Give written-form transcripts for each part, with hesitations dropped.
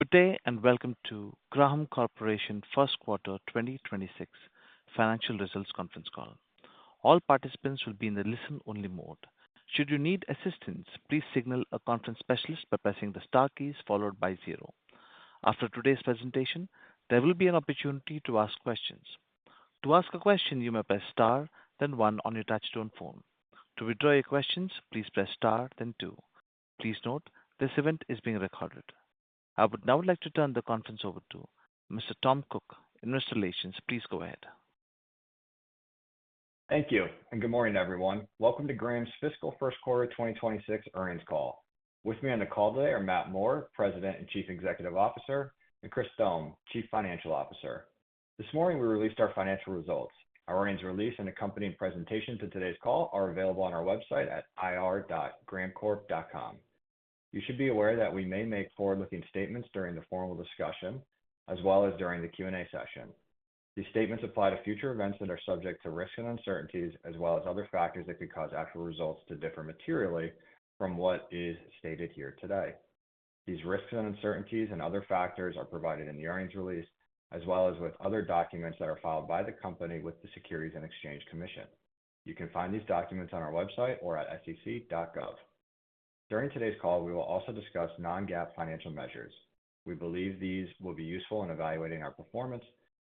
Good day and welcome to Graham Corporation First Quarter 2026 Financial Results Conference Call. All participants will be in the listen-only mode. Should you need assistance, please signal a conference specialist by pressing the star keys followed by zero. After today's presentation, there will be an opportunity to ask questions. To ask a question, you may press star, then one on your touch-tone phone. To withdraw your questions, please press star, then two. Please note, this event is being recorded. I would now like to turn the conference over to Mr. Tom Cook, Investor Relations. Please go ahead. Thank you, and good morning, everyone. Welcome to Graham's Fiscal First Quarter 2026 Earnings Call. With me on the call today are Matt Moore, President and Chief Executive Officer, and Chris Thome, Chief Financial Officer. This morning, we released our financial results. Our earnings release and accompanying presentation to today's call are available on our website at ir.grahamcorp.com. You should be aware that we may make forward-looking statements during the formal discussion, as well as during the Q&A session. These statements apply to future events that are subject to risks and uncertainties, as well as other factors that could cause actual results to differ materially from what is stated here today. These risks and uncertainties and other factors are provided in the earnings release, as well as with other documents that are filed by the company with the Securities and Exchange Commission. You can find these documents on our website or at sec.gov. During today's call, we will also discuss non-GAAP financial measures. We believe these will be useful in evaluating our performance.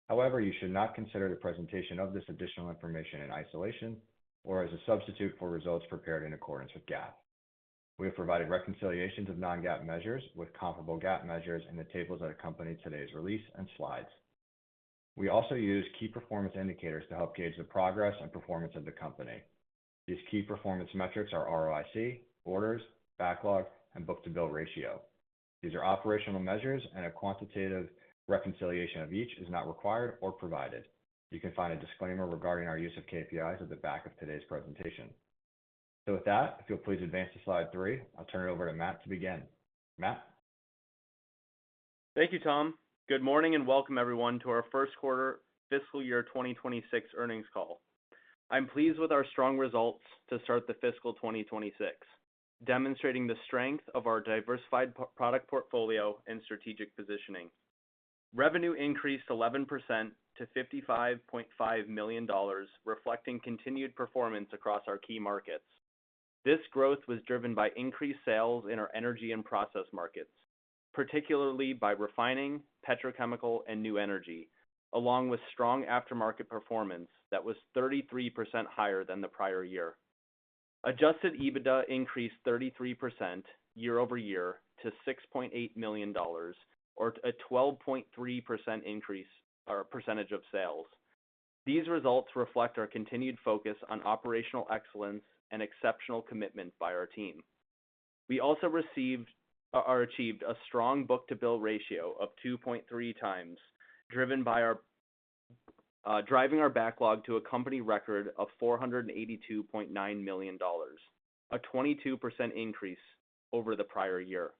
However, you should not consider the presentation of this additional information in isolation or as a substitute for results prepared in accordance with GAAP. We have provided reconciliations of non-GAAP measures with comparable GAAP measures in the tables that accompany today's release and slides. We also use key performance indicators to help gauge the progress and performance of the company. These key performance metrics are ROIC, orders, backlog, and book-to-bill ratio. These are operational measures, and a quantitative reconciliation of each is not required or provided. You can find a disclaimer regarding our use of KPIs at the back of today's presentation. So with that, if you'll please advance to slide 3, I'll turn it over to Matt to begin. Matt? Thank you, Tom. Good morning and welcome everyone to our first quarter fiscal year 2026 earnings call. I'm pleased with our strong results to start the fiscal 2026. Demonstrating the strength of our diversified product portfolio and strategic positioning. Revenue increased 11% to $55.5 million, reflecting continued performance across our key markets. This growth was driven by increased sales in our energy and process markets, particularly by refining, petrochemical, and new energy, along with strong aftermarket performance that was 33% higher than the prior year. Adjusted EBITDA increased 33% year over year to $6.8 million, or a 12.3% increase or percentage of sales. These results reflect our continued focus on operational excellence and exceptional commitment by our team. We also achieved a strong book-to-bill ratio of 2.3 times, driving our backlog to a company record of $482.9 million, a 22% increase over the prior year.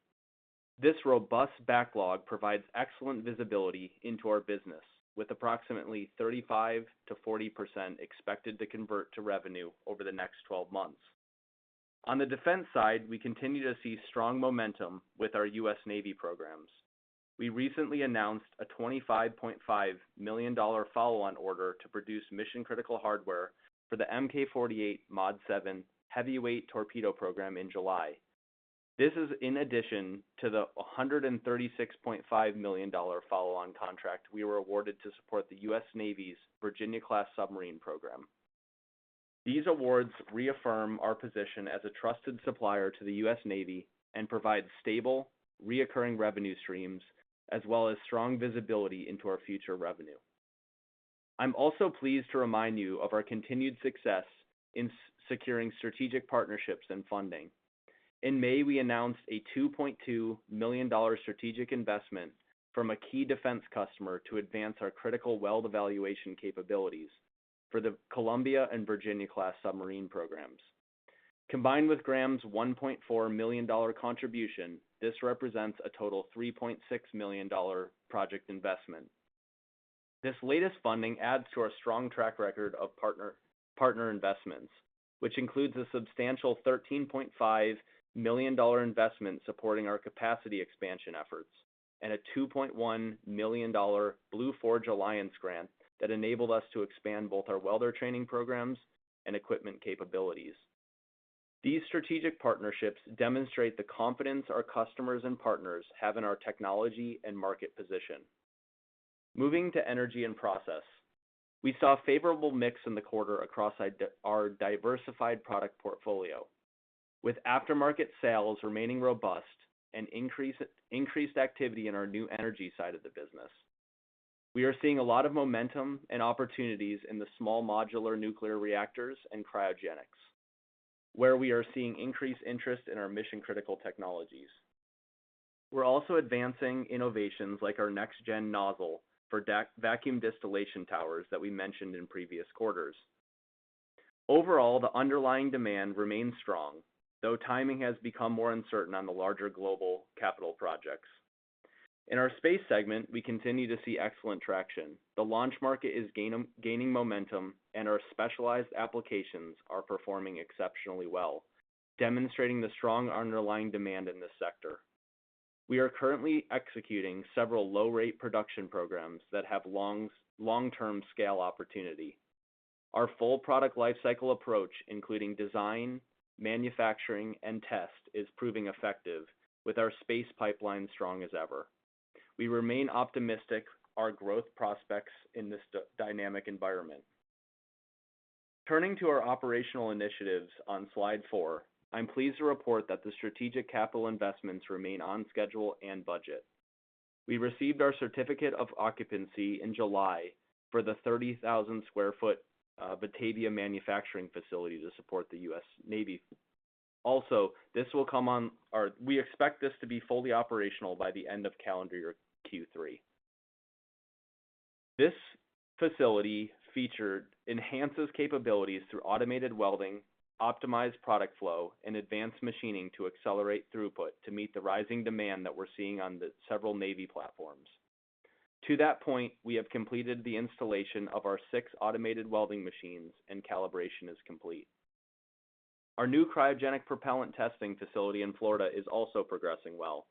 This robust backlog provides excellent visibility into our business, with approximately 35 to 40% expected to convert to revenue over the next 12 months. On the defense side, we continue to see strong momentum with our U.S. Navy programs. We recently announced a $25.5 million follow-on order to produce mission-critical hardware for the Mk-48 Mod 7 heavyweight torpedo program in July. This is in addition to the $136.5 million follow-on contract we were awarded to support the U.S. Navy's Virginia-class submarine program. These awards reaffirm our position as a trusted supplier to the U.S. Navy and provide stable, recurring revenue streams, as well as strong visibility into our future revenue. I'm also pleased to remind you of our continued success in securing strategic partnerships and funding. In May, we announced a $2.2 million strategic investment from a key defense customer to advance our critical weld evaluation capabilities for the Columbia and Virginia-class submarine programs. Combined with Graham's $1.4 million contribution, this represents a total $3.6 million project investment. This latest funding adds to our strong track record of partner investments, which includes a substantial $13.5 million investment supporting our capacity expansion efforts, and a $2.1 million Blue Forge Alliance grant that enabled us to expand both our welder training programs and equipment capabilities. These strategic partnerships demonstrate the confidence our customers and partners have in our technology and market position. Moving to energy and process, we saw a favorable mix in the quarter across our diversified product portfolio, with aftermarket sales remaining robust and increased activity in our new energy side of the business. We are seeing a lot of momentum and opportunities in the small modular nuclear reactors and cryogenics, where we are seeing increased interest in our mission-critical technologies. We're also advancing innovations like our next-gen nozzle for vacuum distillation towers that we mentioned in previous quarters. Overall, the underlying demand remains strong, though timing has become more uncertain on the larger global capital projects. In our space segment, we continue to see excellent traction. The launch market is gaining momentum, and our specialized applications are performing exceptionally well, demonstrating the strong underlying demand in this sector. We are currently executing several low-rate production programs that have long-term scale opportunity. Our full product lifecycle approach, including design, manufacturing, and test, is proving effective, with our space pipeline strong as ever. We remain optimistic our growth prospects in this dynamic environment. Turning to our operational initiatives on slide 4, I'm pleased to report that the strategic capital investments remain on schedule and budget. We received our certificate of occupancy in July for the 30,000 square foot Batavia manufacturing facility to support the U.S. Navy. Also, we expect this to be fully operational by the end of calendar year Q3. This facility enhances capabilities through automated welding, optimized product flow, and advanced machining to accelerate throughput to meet the rising demand that we're seeing on the several Navy platforms. To that point, we have completed the installation of our 6 automated welding machines, and calibration is complete. Our new cryogenic propellant testing facility in Florida is also progressing well,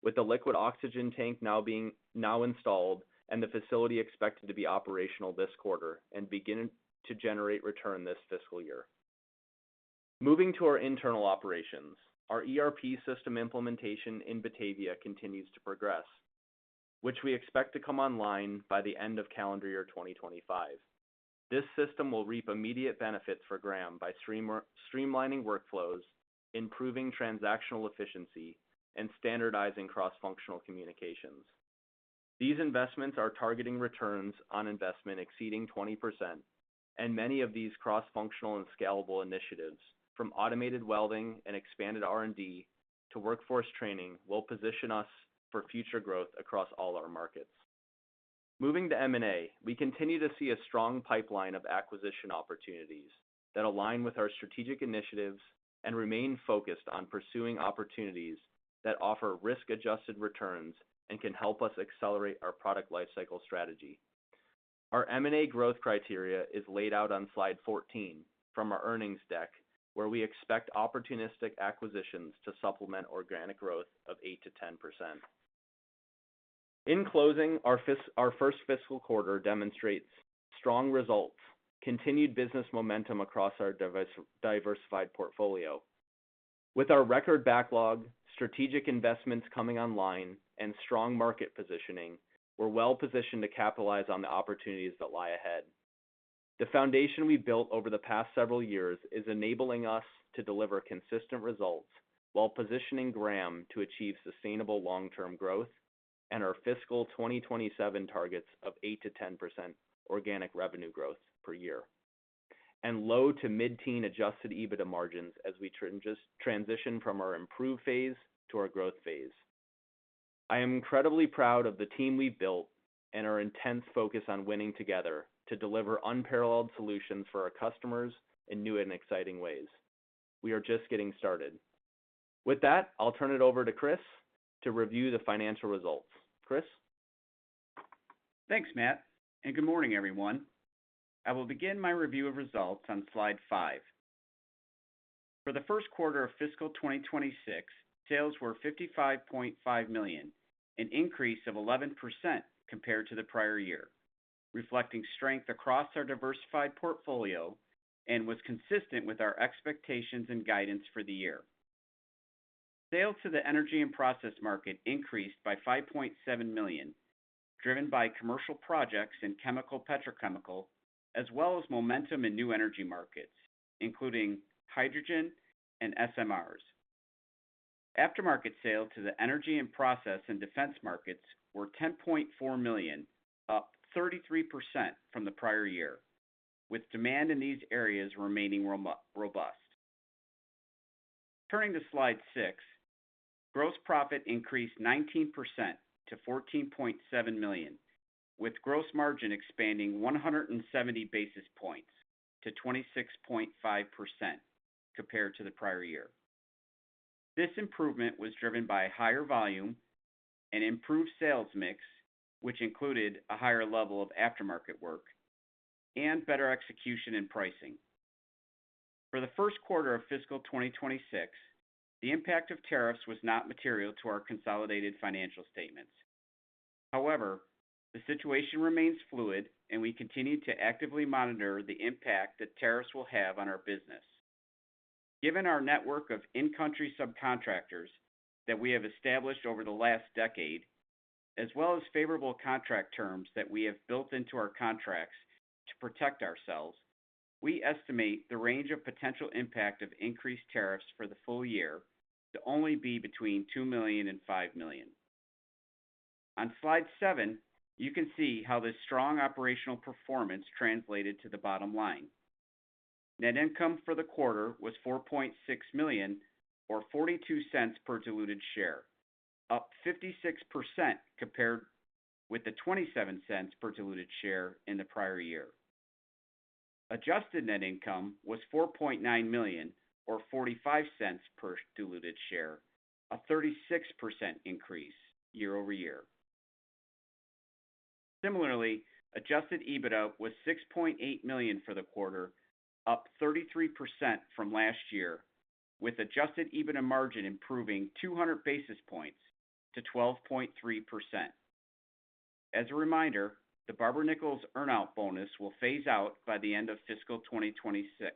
with the liquid oxygen tank now installed and the facility expected to be operational this quarter and begin to generate return this fiscal year. Moving to our internal operations, our ERP system implementation in Batavia continues to progress, which we expect to come online by the end of calendar year 2025. This system will reap immediate benefits for Graham by streamlining workflows, improving transactional efficiency, and standardizing cross-functional communications. These investments are targeting returns on investment exceeding 20%, and many of these cross-functional and scalable initiatives, from automated welding and expanded R&D to workforce training, will position us for future growth across all our markets. Moving to M&A, we continue to see a strong pipeline of acquisition opportunities that align with our strategic initiatives and remain focused on pursuing opportunities that offer risk-adjusted returns and can help us accelerate our product lifecycle strategy. Our M&A growth criteria is laid out on slide 14 from our earnings deck, where we expect opportunistic acquisitions to supplement organic growth of 8 to 10%. In closing, our first fiscal quarter demonstrates strong results, continued business momentum across our diversified portfolio. With our record backlog, strategic investments coming online, and strong market positioning, we're well positioned to capitalize on the opportunities that lie ahead. The foundation we built over the past several years is enabling us to deliver consistent results while positioning Graham to achieve sustainable long-term growth and our fiscal 2027 targets of 8 to 10% organic revenue growth per year, and low to mid-teen adjusted EBITDA margins as we transition from our improve phase to our growth phase. I am incredibly proud of the team we've built and our intense focus on winning together to deliver unparalleled solutions for our customers in new and exciting ways. We are just getting started. With that, I'll turn it over to Chris to review the financial results. Chris? Thanks, Matt, and good morning, everyone. I will begin my review of results on slide 5. For the first quarter of fiscal 2026, sales were $55.5 million, an increase of 11% compared to the prior year, reflecting strength across our diversified portfolio and was consistent with our expectations and guidance for the year. Sales to the energy and process market increased by $5.7 million, driven by commercial projects in chemical petrochemical, as well as momentum in new energy markets, including hydrogen and SMRs. Aftermarket sales to the energy and process and defense markets were $10.4 million, up 33% from the prior year, with demand in these areas remaining robust. Turning to slide 6, gross profit increased 19% to $14.7 million, with gross margin expanding 170 basis points to 26.5% compared to the prior year. This improvement was driven by higher volume and improved sales mix, which included a higher level of aftermarket work and better execution and pricing. For the first quarter of fiscal 2026, the impact of tariffs was not material to our consolidated financial statements. However, the situation remains fluid, and we continue to actively monitor the impact that tariffs will have on our business. Given our network of in-country subcontractors that we have established over the last decade, as well as favorable contract terms that we have built into our contracts to protect ourselves, we estimate the range of potential impact of increased tariffs for the full year to only be between $2 million and $5 million. On slide 7, you can see how this strong operational performance translated to the bottom line. Net income for the quarter was $4.6 million, or 42 cents per diluted share, up 56% compared with the 27 cents per diluted share in the prior year. Adjusted net income was $4.9 million, or 45 cents per diluted share, a 36% increase year over year. Similarly, adjusted EBITDA was $6.8 million for the quarter, up 33% from last year, with adjusted EBITDA margin improving 200 basis points to 12.3%. As a reminder, the Barber-Nichols earnout bonus will phase out by the end of fiscal 2026.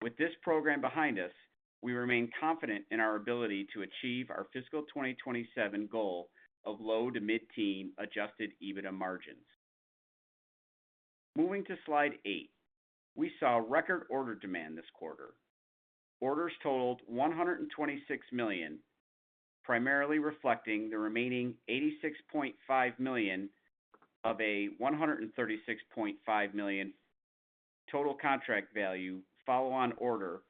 With this program behind us, we remain confident in our ability to achieve our fiscal 2027 goal of low to mid-teen adjusted EBITDA margins. Moving to slide 8, we saw record order demand this quarter. Orders totaled $126 million, primarily reflecting the remaining $86.5 million of a $136.5 million total contract value follow-on order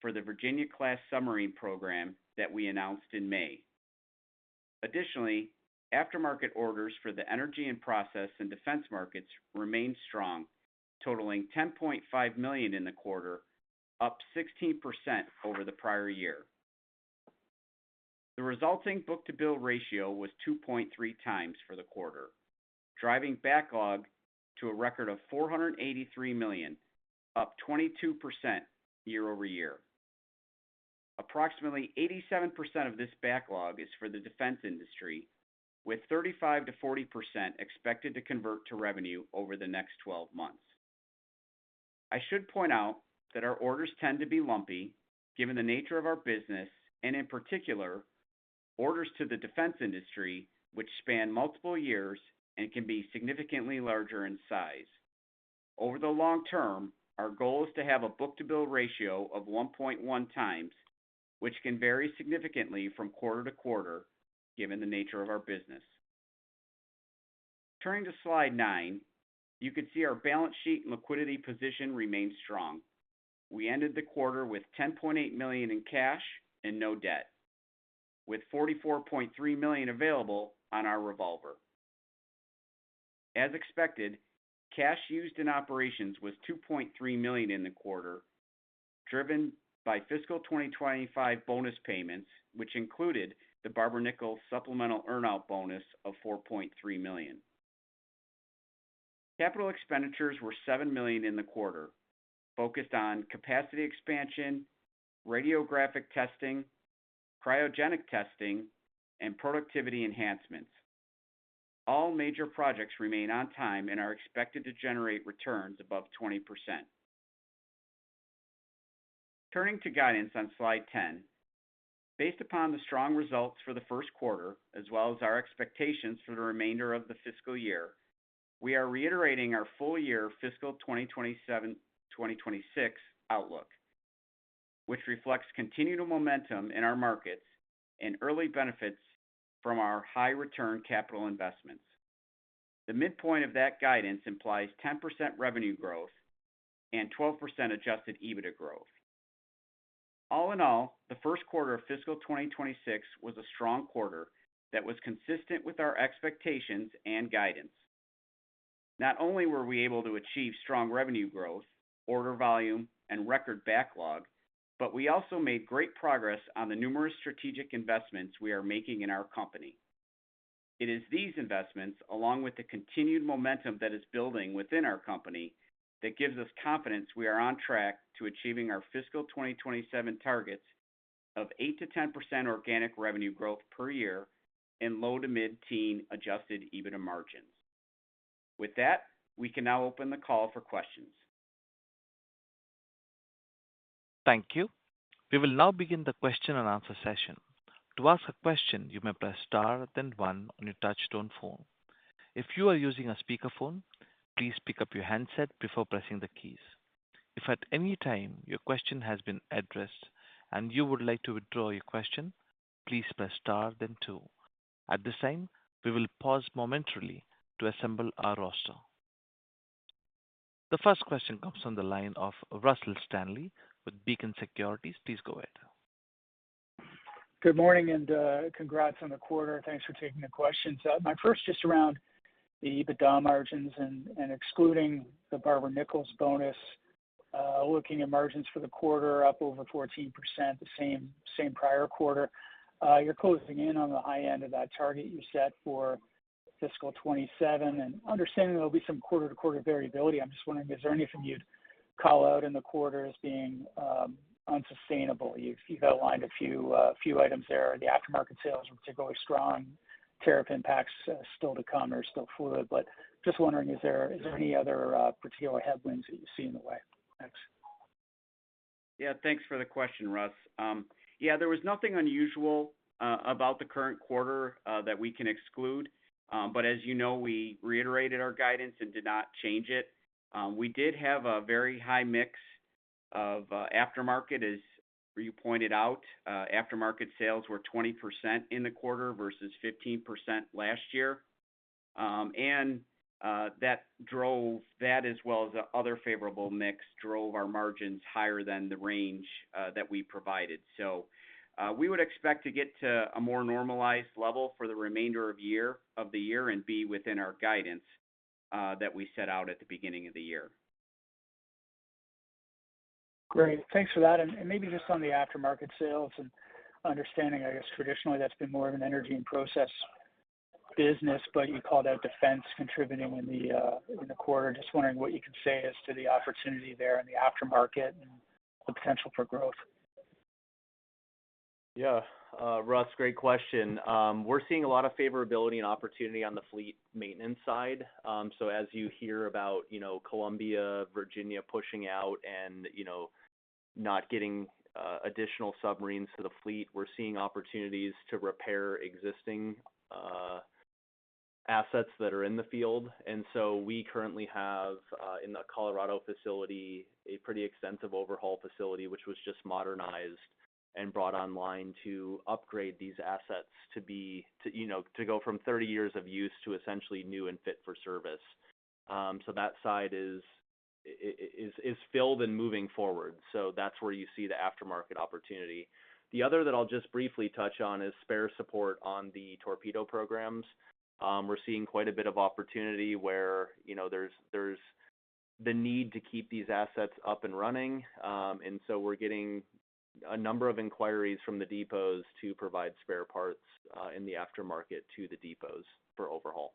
for the Virginia-class submarine program that we announced in May. Additionally, aftermarket orders for the energy and process and defense markets remained strong, totaling $10.5 million in the quarter, up 16% over the prior year. The resulting book-to-bill ratio was 2.3 times for the quarter, driving backlog to a record of $483 million, up 22% year over year. Approximately 87% of this backlog is for the defense industry, with 35 to 40% expected to convert to revenue over the next 12 months. I should point out that our orders tend to be lumpy, given the nature of our business, and in particular, orders to the defense industry, which span multiple years and can be significantly larger in size. Over the long term, our goal is to have a book-to-bill ratio of 1.1 times, which can vary significantly from quarter to quarter, given the nature of our business. Turning to slide 9, you can see our balance sheet and liquidity position remains strong. We ended the quarter with $10.8 million in cash and no debt, with $44.3 million available on our revolver. As expected, cash used in operations was $2.3 million in the quarter, driven by fiscal 2025 bonus payments, which included the Barber-Nichols supplemental earnout bonus of $4.3 million. Capital expenditures were $7 million in the quarter, focused on capacity expansion, radiographic testing, cryogenic testing, and productivity enhancements. All major projects remain on time and are expected to generate returns above 20%. Turning to guidance on slide 10, based upon the strong results for the first quarter, as well as our expectations for the remainder of the fiscal year, we are reiterating our full year fiscal 2027-2026 outlook, which reflects continued momentum in our markets and early benefits from our high return capital investments. The midpoint of that guidance implies 10% revenue growth and 12% adjusted EBITDA growth. All in all, the first quarter of fiscal 2026 was a strong quarter that was consistent with our expectations and guidance. Not only were we able to achieve strong revenue growth, order volume, and record backlog, but we also made great progress on the numerous strategic investments we are making in our company. It is these investments, along with the continued momentum that is building within our company, that gives us confidence we are on track to achieving our fiscal 2027 targets of 8 to 10% organic revenue growth per year and low to mid-teen adjusted EBITDA margins. With that, we can now open the call for questions. Thank you. We will now begin the question and answer session. To ask a question, you may press star, then one on your touch-tone phone. If you are using a speakerphone, please pick up your handset before pressing the keys. If at any time your question has been addressed and you would like to withdraw your question, please press star, then two. At this time, we will pause momentarily to assemble our roster. The first question comes from the line of Russell Stanley with Beacon Securities. Please go ahead. Good morning and congrats on the quarter. Thanks for taking the questions. My first just around the EBITDA margins and excluding the Barber-Nichols bonus, looking at margins for the quarter up over 14%, the same prior quarter. You're closing in on the high end of that target you set for fiscal 27, and understanding there'll be some quarter-to-quarter variability. I'm just wondering, is there anything you'd call out in the quarter as being unsustainable? You've outlined a few items there. The aftermarket sales were particularly strong. Tariff impacts still to come or still fluid, but just wondering, is there any other particular headwinds that you see in the way? Thanks. Yeah, thanks for the question, Russ. There was nothing unusual about the current quarter that we can exclude, but as you know, we reiterated our guidance and did not change it. We did have a very high mix of aftermarket, as you pointed out. Aftermarket sales were 20% in the quarter versus 15% last year. That drove that, as well as the other favorable mix, drove our margins higher than the range that we provided. So we would expect to get to a more normalized level for the remainder of the year and be within our guidance that we set out at the beginning of the year. Great. Thanks for that. And maybe just on the aftermarket sales and understanding, I guess, traditionally that's been more of an energy and process business, but you called out defense contributing in the quarter. Just wondering what you can say as to the opportunity there in the aftermarket and the potential for growth. Yeah, Russ, great question. We're seeing a lot of favorability and opportunity on the fleet maintenance side. So as you hear about, Columbia, Virginia pushing out and, not getting additional submarines to the fleet, we're seeing opportunities to repair existing assets that are in the field. And so we currently have in the Colorado facility a pretty extensive overhaul facility, which was just modernized and brought online to upgrade these assets to go from 30 years of use to essentially new and fit for service. So that side is filled and moving forward. So that's where you see the aftermarket opportunity. The other that I'll just briefly touch on is spare support on the torpedo programs. We're seeing quite a bit of opportunity where, there's the need to keep these assets up and running. And so we're getting a number of inquiries from the depots to provide spare parts in the aftermarket to the depots for overhaul.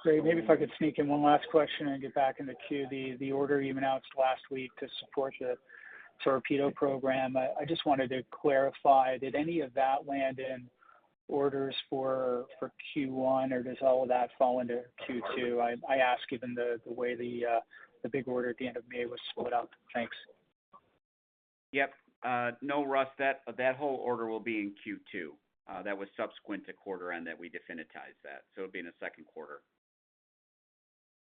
Great. Maybe if I could sneak in one last question and get back in the queue. The order you announced last week to support the torpedo program. I just wanted to clarify, did any of that land in orders for Q1, or does all of that fall into Q2? I ask given the way the big order at the end of May was split up. Thanks. Yep. No, Russ, that whole order will be in Q2. That was subsequent to quarter end that we definitized that, so it'll be in the second quarter.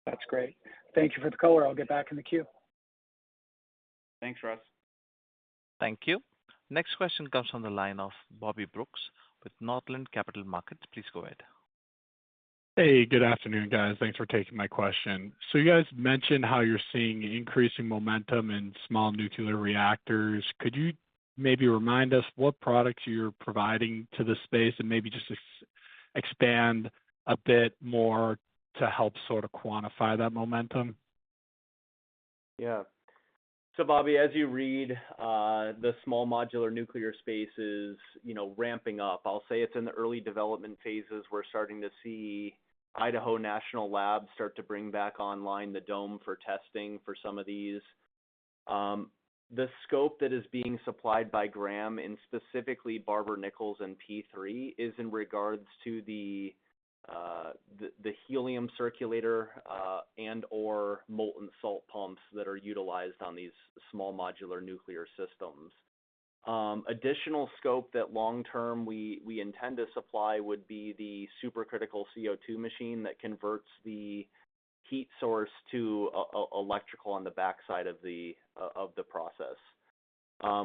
That's great. Thank you for the color. I'll get back in the queue. Thanks, Russ. Thank you. Next question comes from the line of Bobby Brooks with Northland Capital Markets. Please go ahead. Hey, good afternoon, guys. Thanks for taking my question. So you guys mentioned how you're seeing increasing momentum in small nuclear reactors. Could you maybe remind us what products you're providing to the space and maybe just expand a bit more to help sort of quantify that momentum? Yeah. So, Bobby, as you read, the small modular nuclear space is, ramping up. I'll say it's in the early development phases. We're starting to see Idaho National Lab start to bring back online the dome for testing for some of these. The scope that is being supplied by Graham, and specifically Barber-Nichols and P3, is in regards to the helium circulator and or molten salt pumps that are utilized on these small modular nuclear systems. Additional scope that long term we intend to supply would be the supercritical CO2 machine that converts the heat source to electrical on the backside of the process.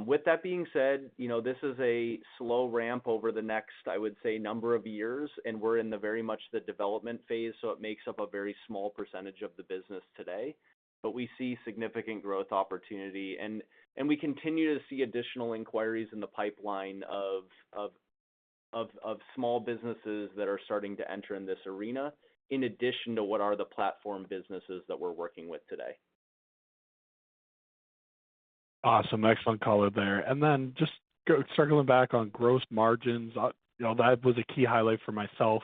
With that being said, this is a slow ramp over the next, I would say, number of years, and we're in the very much the development phase, so it makes up a very small percentage of the business today. But we see significant growth opportunity, and we continue to see additional inquiries in the pipeline of small businesses that are starting to enter in this arena, in addition to what are the platform businesses that we're working with today. Awesome. Excellent color there. And then just circling back on gross margins, that was a key highlight for myself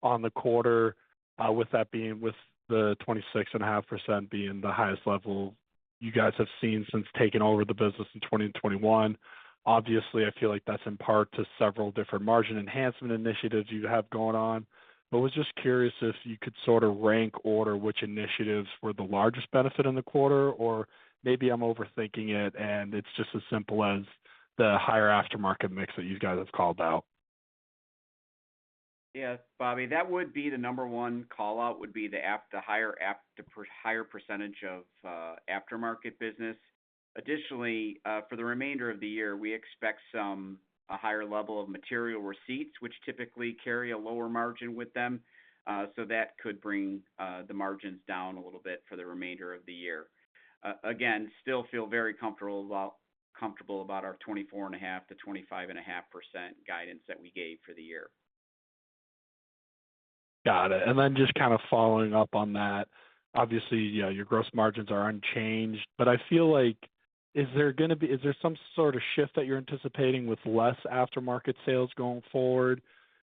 on the quarter, with the 26.5% being the highest level you guys have seen since taking over the business in 2021. Obviously, I feel like that's in part to several different margin enhancement initiatives you have going on, but was just curious if you could sort of rank order which initiatives were the largest benefit in the quarter, or maybe I'm overthinking it and it's just as simple as the higher aftermarket mix that you guys have called out. Yeah, Bobby, that would be the number one call out, would be the higher percentage of aftermarket business. Additionally, for the remainder of the year, we expect a higher level of material receipts, which typically carry a lower margin with them. So that could bring the margins down a little bit for the remainder of the year. Again, still feel very comfortable about our 24.5% to 25.5% guidance that we gave for the year. Got it. And then just kind of following up on that, obviously, your gross margins are unchanged, but I feel like is there some sort of shift that you're anticipating with less aftermarket sales going forward?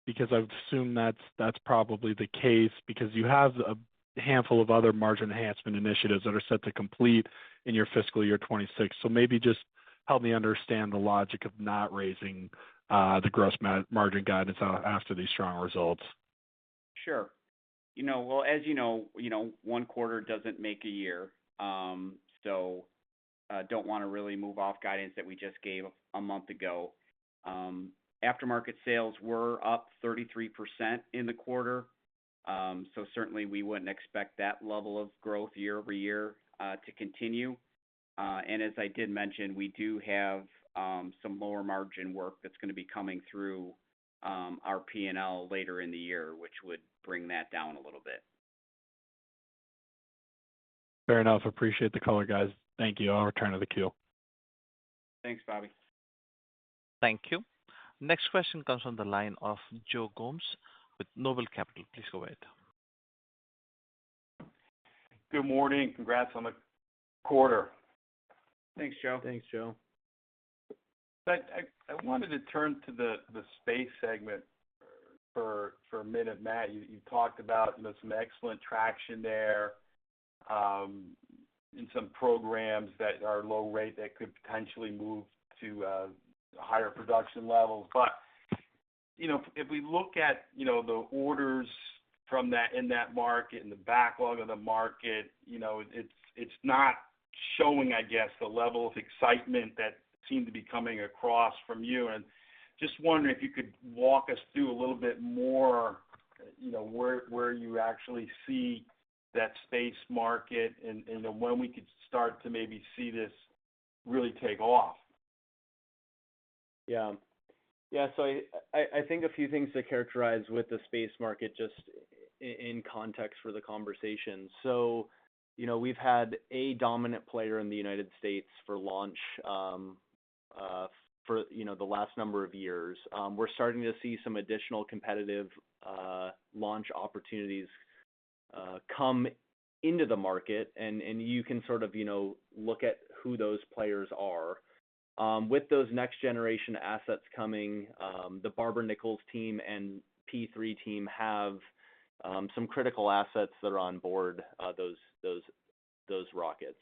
Because I would assume that's probably the case, because you have a handful of other margin enhancement initiatives that are set to complete in your fiscal year 26. So maybe just help me understand the logic of not raising the gross margin guidance after these strong results. Sure. Well, as you know, one quarter doesn't make a year. So don't want to really move off guidance that we just gave a month ago. Aftermarket sales were up 33% in the quarter. So certainly we wouldn't expect that level of growth year over year to continue. And as I did mention, we do have some lower margin work that's going to be coming through our P&L later in the year, which would bring that down a little bit. Fair enough. Appreciate the color, guys. Thank you. I'll return to the queue. Thanks, Bobby. Thank you. Next question comes from the line of Joe Gomes with Noble Capital. Please go ahead. Good morning. Congrats on the quarter. Thanks, Joe. Thanks, Joe. I wanted to turn to the space segment for a minute, Matt. You talked about some excellent traction there. in some programs that are low rate that could potentially move to higher production levels. But if we look at the orders from that in that market and the backlog of the market, it's not showing, I guess, the level of excitement that seemed to be coming across from you. And just wondering if you could walk us through a little bit more, where you actually see that space market and when we could start to maybe see this really take off. Yeah. So I think a few things to characterize with the space market just in context for the conversation. So, we've had a dominant player in the United States for launch for the last number of years. We're starting to see some additional competitive launch opportunities come into the market, and you can sort of look at who those players are. With those next generation assets coming, the Barber-Nichols team and P3 team have some critical assets that are on board those rockets.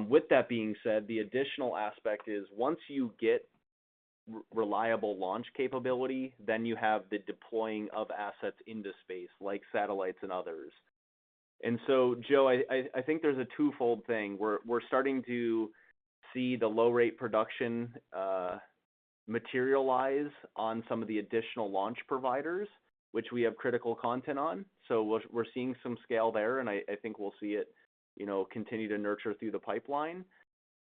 With that being said, the additional aspect is once you get reliable launch capability, then you have the deploying of assets into space, like satellites and others. And so, Joe, I think there's a twofold thing. We're starting to see the low rate production materialize on some of the additional launch providers, which we have critical content on. So we're seeing some scale there, and I think we'll see it, continue to nurture through the pipeline.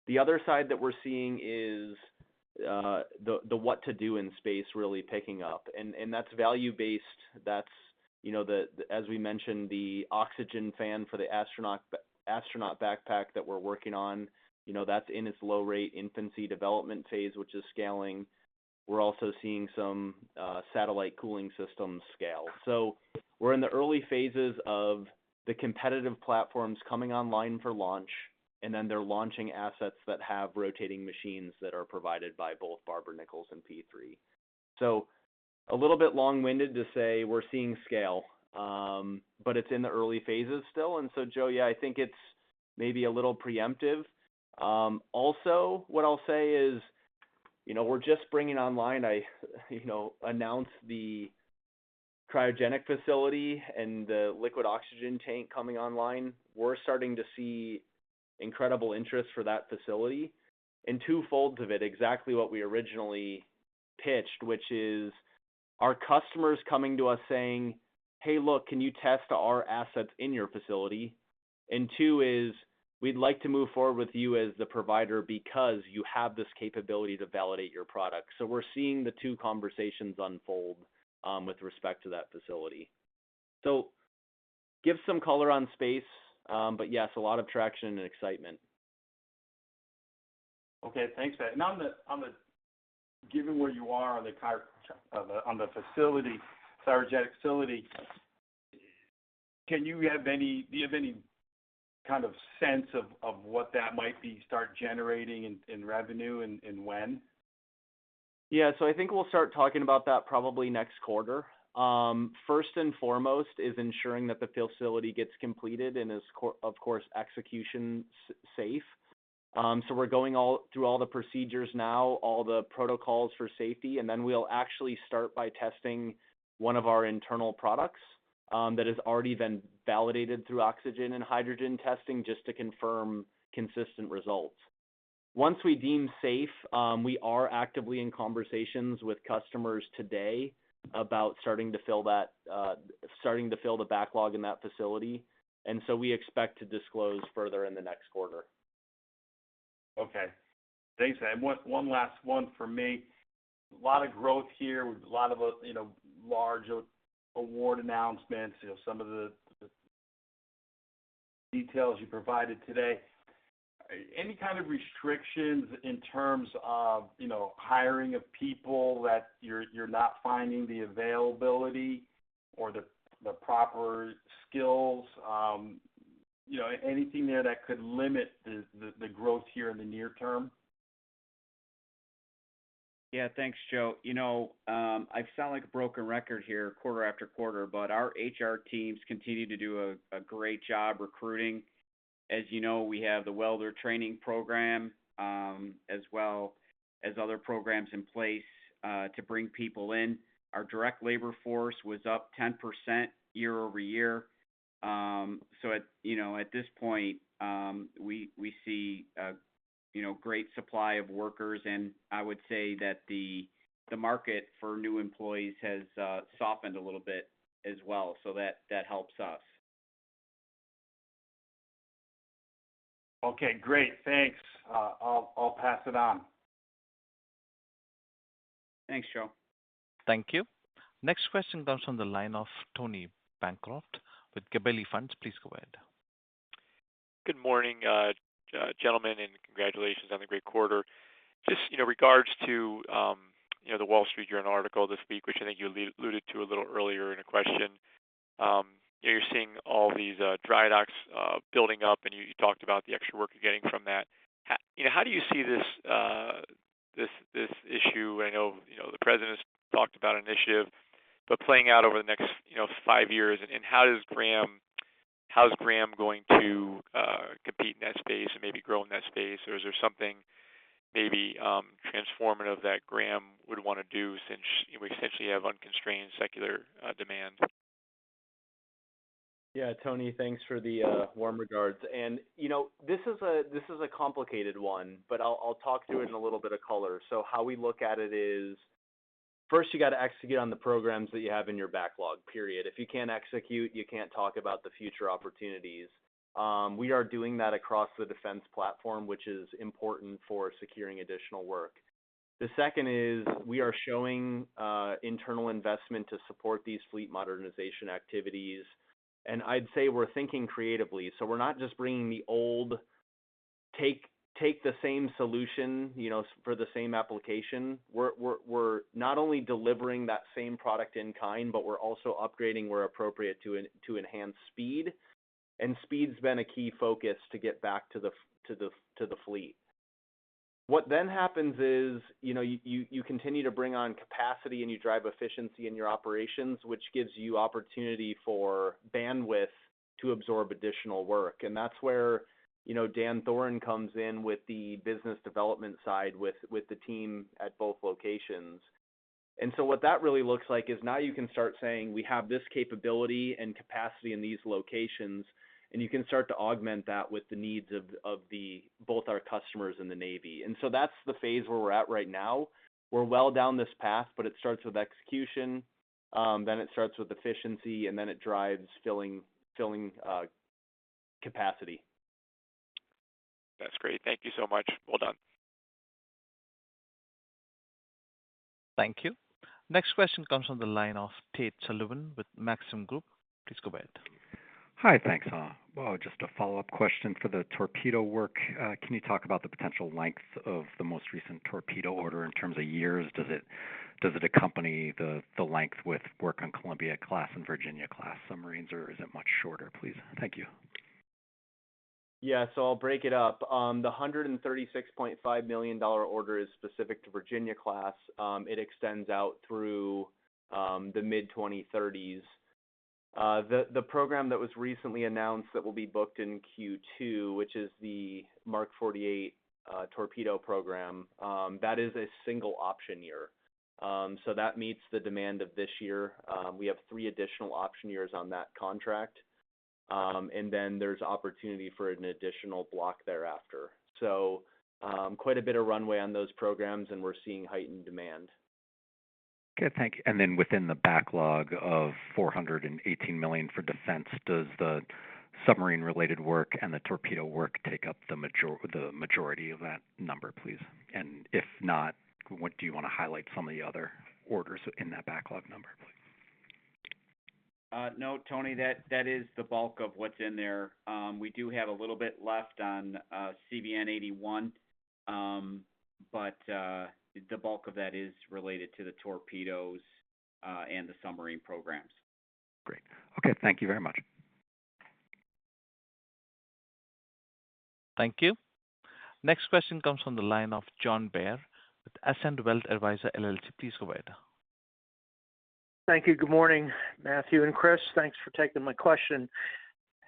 The other side that we're seeing is the what to do in space really picking up, and that's value based. That's as we mentioned, the oxygen fan for the astronaut backpack that we're working on. That's in its low rate infancy development phase, which is scaling. We're also seeing some satellite cooling systems scale. So we're in the early phases of the competitive platforms coming online for launch, and then they're launching assets that have rotating machines that are provided by both Barber-Nichols and P3. So a little bit long-winded to say we're seeing scale, but it's in the early phases still. And so, Joe, I think it's maybe a little preemptive. Also, what I'll say is, we're just bringing online, I announced the cryogenic facility and the liquid oxygen tank coming online. We're starting to see incredible interest for that facility, and two folds of it, exactly what we originally pitched, which is our customers coming to us saying, hey, look, can you test our assets in your facility? And two is, we'd like to move forward with you as the provider because you have this capability to validate your product. So we're seeing the two conversations unfold with respect to that facility. So give some color on space, but yes, a lot of traction and excitement. Okay, thanks for that. And on the given where you are on the facility, cryogenic facility, do you have any kind of sense of what that might start generating in revenue and when? Yeah, so I think we'll start talking about that probably next quarter. First and foremost is ensuring that the facility gets completed and is, of course, execution safe. So we're going through all the procedures now, all the protocols for safety, and then we'll actually start by testing one of our internal products that has already been validated through oxygen and hydrogen testing just to confirm consistent results. Once we deem safe, we are actively in conversations with customers today about starting to fill the backlog in that facility, and so we expect to disclose further in the next quarter. Okay, thanks. And one last one for me. A lot of growth here with a lot of large award announcements. Some of the details you provided today. Any kind of restrictions in terms of hiring of people that you're not finding the availability or the proper skills? Anything there that could limit the growth here in the near term? Yeah, thanks, Joe. I sound like a broken record here quarter after quarter, but our HR teams continue to do a great job recruiting. As you know, we have the welder training program, as well as other programs in place to bring people in. Our direct labor force was up 10% year over year. So at this point, we see great supply of workers, and I would say that the market for new employees has softened a little bit as well, so that helps us. Okay, great. Thanks. I'll pass it on. Thanks, Joe. Thank you. Next question comes from the line of Tony Bancroft with Gabelli Funds. Please go ahead. Good morning, gentlemen, and congratulations on the great quarter. Just, regards to, the Wall Street Journal article this week, which I think you alluded to a little earlier in a question. You're seeing all these dry docks building up, and you talked about the extra work you're getting from that. How do you see this issue? I know, the president's talked about an initiative, but playing out over the next, 5 years, and how's Graham going to compete in that space and maybe grow in that space, or is there something maybe transformative that Graham would want to do since we essentially have unconstrained secular demand? Yeah, Tony, thanks for the warm regards. And this is a complicated one, but I'll talk through it in a little bit of color. So how we look at it is, first you got to execute on the programs that you have in your backlog. Period. If you can't execute, you can't talk about the future opportunities. We are doing that across the defense platform, which is important for securing additional work. The second is we are showing internal investment to support these fleet modernization activities. And I'd say we're thinking creatively. So we're not just bringing the old, take the same solution, for the same application. We're not only delivering that same product in kind, but we're also upgrading where appropriate to enhance speed. And speed's been a key focus to get back to the fleet. What then happens is, you continue to bring on capacity and you drive efficiency in your operations, which gives you opportunity for bandwidth to absorb additional work. And that's where, Dan Thoren comes in with the business development side with the team at both locations. And so what that really looks like is now you can start saying we have this capability and capacity in these locations, and you can start to augment that with the needs of both our customers and the Navy. And so that's the phase where we're at right now. We're well down this path, but it starts with execution, then it starts with efficiency, and then it drives filling capacity. That's great. Thank you so much. Well done. Thank you. Next question comes from the line of Tate Sullivan with Maxim Group. Please go ahead. Hi, thanks. Well, just a follow-up question for the torpedo work. Can you talk about the potential length of the most recent torpedo order in terms of years? Does it accompany the length with work on Columbia-class and Virginia-class submarines, or is it much shorter, please? Thank you. Yeah, so I'll break it up. The $136.5 million order is specific to Virginia-class. It extends out through the mid-2030s. The program that was recently announced that will be booked in Q2, which is the Mark 48 torpedo program, that is a single option year. So that meets the demand of this year. We have 3 additional option years on that contract. And then there's opportunity for an additional block thereafter. So quite a bit of runway on those programs, and we're seeing heightened demand. Okay, thank you. And then within the backlog of $418 million for defense, does the submarine-related work and the torpedo work take up the majority of that number, please? And if not, what do you want to highlight some of the other orders in that backlog number, please? No, Tony, that is the bulk of what's in there. We do have a little bit left on CVN 81, but the bulk of that is related to the torpedoes and the submarine programs. Great. Okay, thank you very much. Thank you. Next question comes from the line of John Baer with Ascend Wealth Advisor LLC. Please go ahead. Thank you. Good morning, Matthew and Chris. Thanks for taking my question.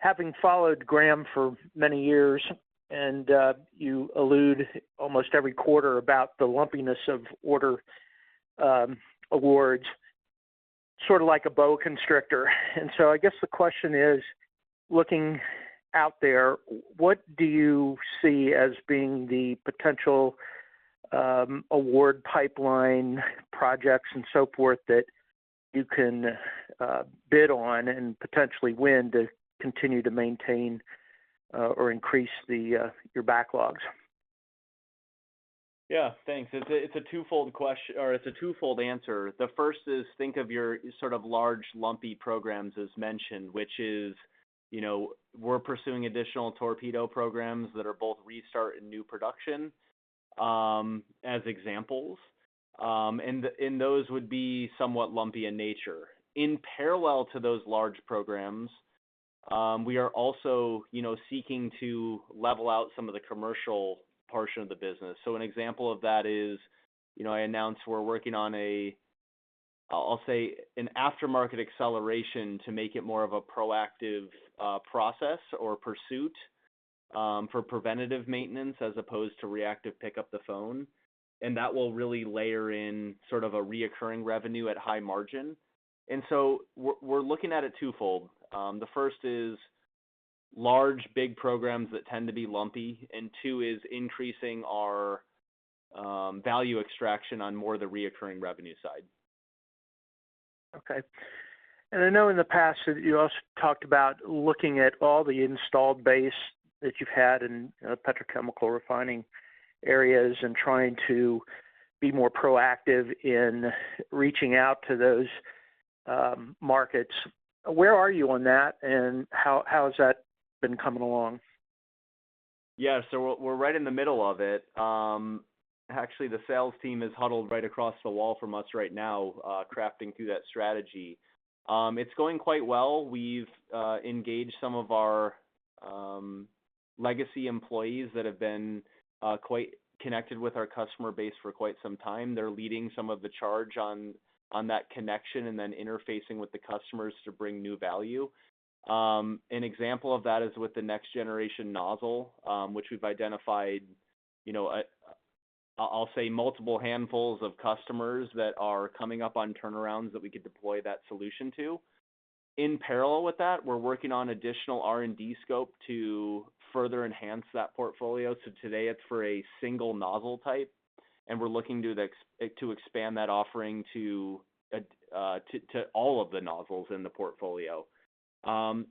having followed Graham for many years, and you allude almost every quarter about the lumpiness of order awards, sort of like a boa constrictor. And so I guess the question is, looking out there, what do you see as being the potential award pipeline projects and so forth that you can bid on and potentially win to continue to maintain or increase your backlogs? Yeah, thanks. It's a twofold question, or it's a twofold answer. The first is think of your sort of large lumpy programs as mentioned, which is, we're pursuing additional torpedo programs that are both restart and new production, as examples. And those would be somewhat lumpy in nature. In parallel to those large programs, we are also, seeking to level out some of the commercial portion of the business. So an example of that is, I announced we're working on I'll say an aftermarket acceleration to make it more of a proactive process or pursuit for preventative maintenance as opposed to reactive pick up the phone. And that will really layer in sort of a reoccurring revenue at high margin. And so we're looking at it twofold. The first is large, big programs that tend to be lumpy, and two is increasing our value extraction on more the reoccurring revenue side. Okay. And I know in the past that you also talked about looking at all the installed base that you've had in petrochemical refining areas and trying to be more proactive in reaching out to those markets. Where are you on that, and how has that been coming along? Yeah, so we're right in the middle of it. Actually, the sales team is huddled right across the wall from us right now, crafting through that strategy. It's going quite well. We've engaged some of our legacy employees that have been quite connected with our customer base for quite some time. They're leading some of the charge on that connection and then interfacing with the customers to bring new value. An example of that is with the next generation nozzle, which we've identified, I'll say multiple handfuls of customers that are coming up on turnarounds that we could deploy that solution to. In parallel with that, we're working on additional R&D scope to further enhance that portfolio. So today it's for a single nozzle type, and we're looking to expand that offering to all of the nozzles in the portfolio. On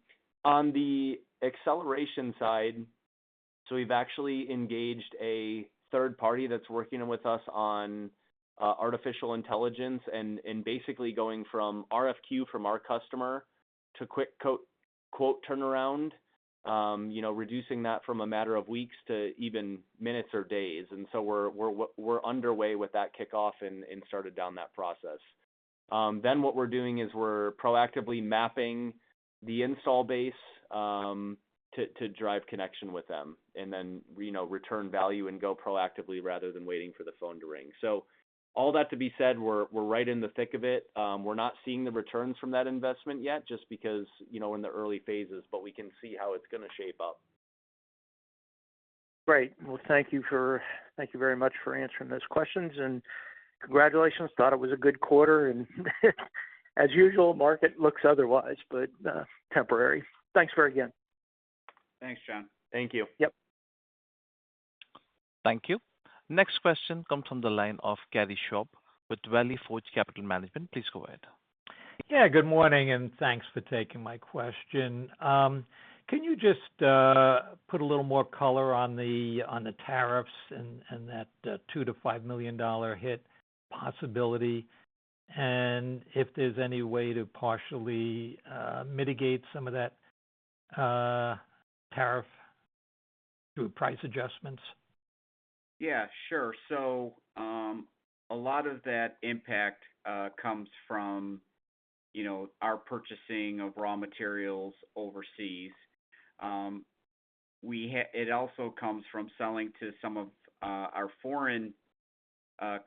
the acceleration side, so we've actually engaged a third party that's working with us on artificial intelligence and basically going from RFQ from our customer to quick quote turnaround, reducing that from a matter of weeks to even minutes or days. And so we're underway with that kickoff and started down that process. Then what we're doing is we're proactively mapping the install base to drive connection with them, and then return value and go proactively rather than waiting for the phone to ring. So all that to be said, we're right in the thick of it. We're not seeing the returns from that investment yet, just because in the early phases, but we can see how it's going to shape up. Great. Well, thank you very much for answering those questions, and congratulations. Thought it was a good quarter, and as usual, market looks otherwise, but temporary. Thanks again. Thanks, John. Thank you. Yep. Thank you. Next question comes from the line of Gary Schwab with Valley Forge Capital Management. Please go ahead. Yeah, good morning, and thanks for taking my question. Can you just put a little more color on the tariffs and that $2 to $5 million hit possibility, and if there's any way to partially mitigate some of that tariff through price adjustments? Yeah, sure. So a lot of that impact comes from, our purchasing of raw materials overseas. It also comes from selling to some of our foreign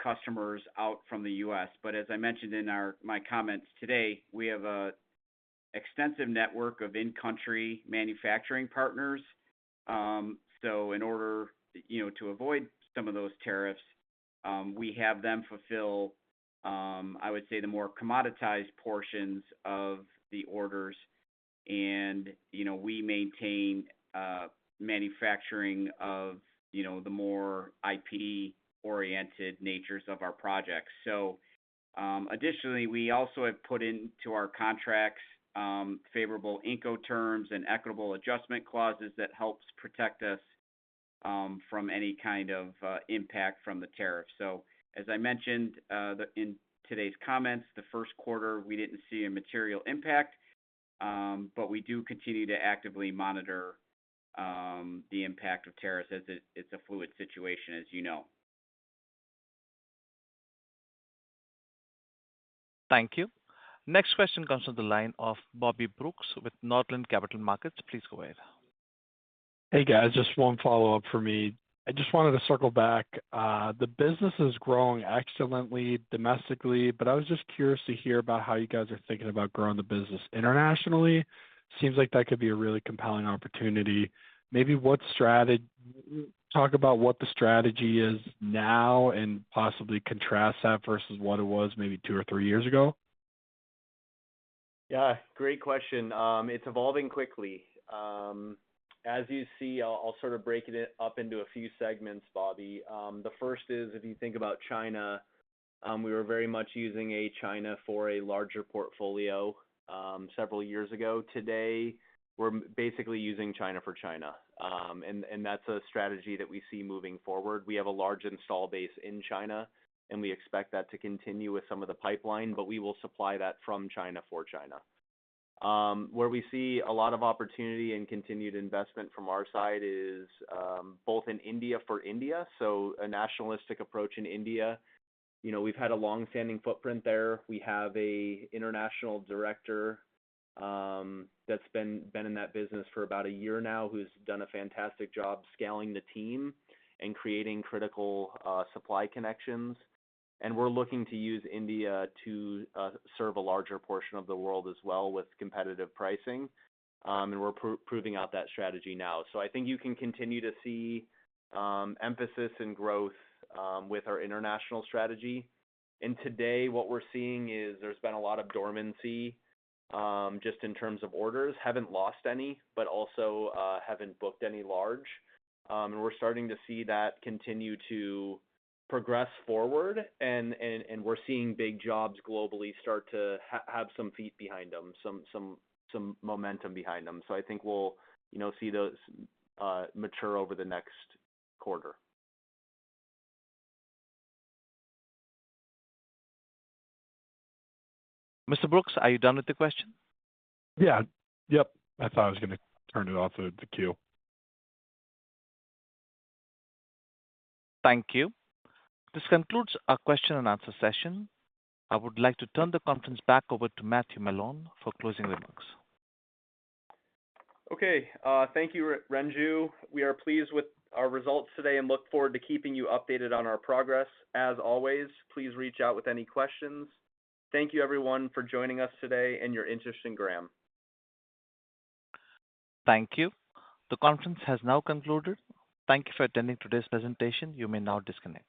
customers out from the U.S. But as I mentioned in my comments today, we have a extensive network of in-country manufacturing partners. So in order, to avoid some of those tariffs, we have them fulfill, I would say, the more commoditized portions of the orders, and we maintain manufacturing of the more IP-oriented natures of our projects. So additionally, we also have put into our contracts favorable Incoterms and equitable adjustment clauses that helps protect us from any kind of impact from the tariff. So as I mentioned in today's comments, the first quarter we didn't see a material impact, but we do continue to actively monitor the impact of tariffs as it's a fluid situation, as you know. Thank you. Next question comes from the line of Bobby Brooks with Northland Capital Markets. Please go ahead. Hey guys, just one follow-up for me. I just wanted to circle back. The business is growing excellently domestically, but I was just curious to hear about how you guys are thinking about growing the business internationally. Seems like that could be a really compelling opportunity. Maybe talk about what the strategy is now and possibly contrast that versus what it was maybe 2 or 3 years ago. Yeah, great question. It's evolving quickly. As you see, I'll sort of break it up into a few segments, Bobby. The first is, if you think about China, we were very much using China for a larger portfolio several years ago. Today, we're basically using China for China, and that's a strategy that we see moving forward. We have a large install base in China, and we expect that to continue with some of the pipeline, but we will supply that from China for China. Where we see a lot of opportunity and continued investment from our side is both in India for India, so a nationalistic approach in India. We've had a long-standing footprint there. We have a international director that's been in that business for about a year now, who's done a fantastic job scaling the team and creating critical supply connections. And we're looking to use India to serve a larger portion of the world as well with competitive pricing. And we're proving out that strategy now. So I think you can continue to see emphasis and growth with our international strategy. And today what we're seeing is there's been a lot of dormancy just in terms of orders. Haven't lost any, but also haven't booked any large. And we're starting to see that continue to progress forward, and we're seeing big jobs globally start to have some feet behind them, some momentum behind them. So I think we'll see those mature over the next quarter. Mr. Brooks, are you done with the question? Yeah. Yep. I thought I was going to turn it off the queue. Thank you. This concludes our question and answer session. I would like to turn the conference back over to Matthew Malone for closing remarks. Okay. Thank you, Renju. We are pleased with our results today and look forward to keeping you updated on our progress. As always, please reach out with any questions. Thank you, everyone, for joining us today and your interest in Graham. Thank you. The conference has now concluded. Thank you for attending today's presentation. You may now disconnect.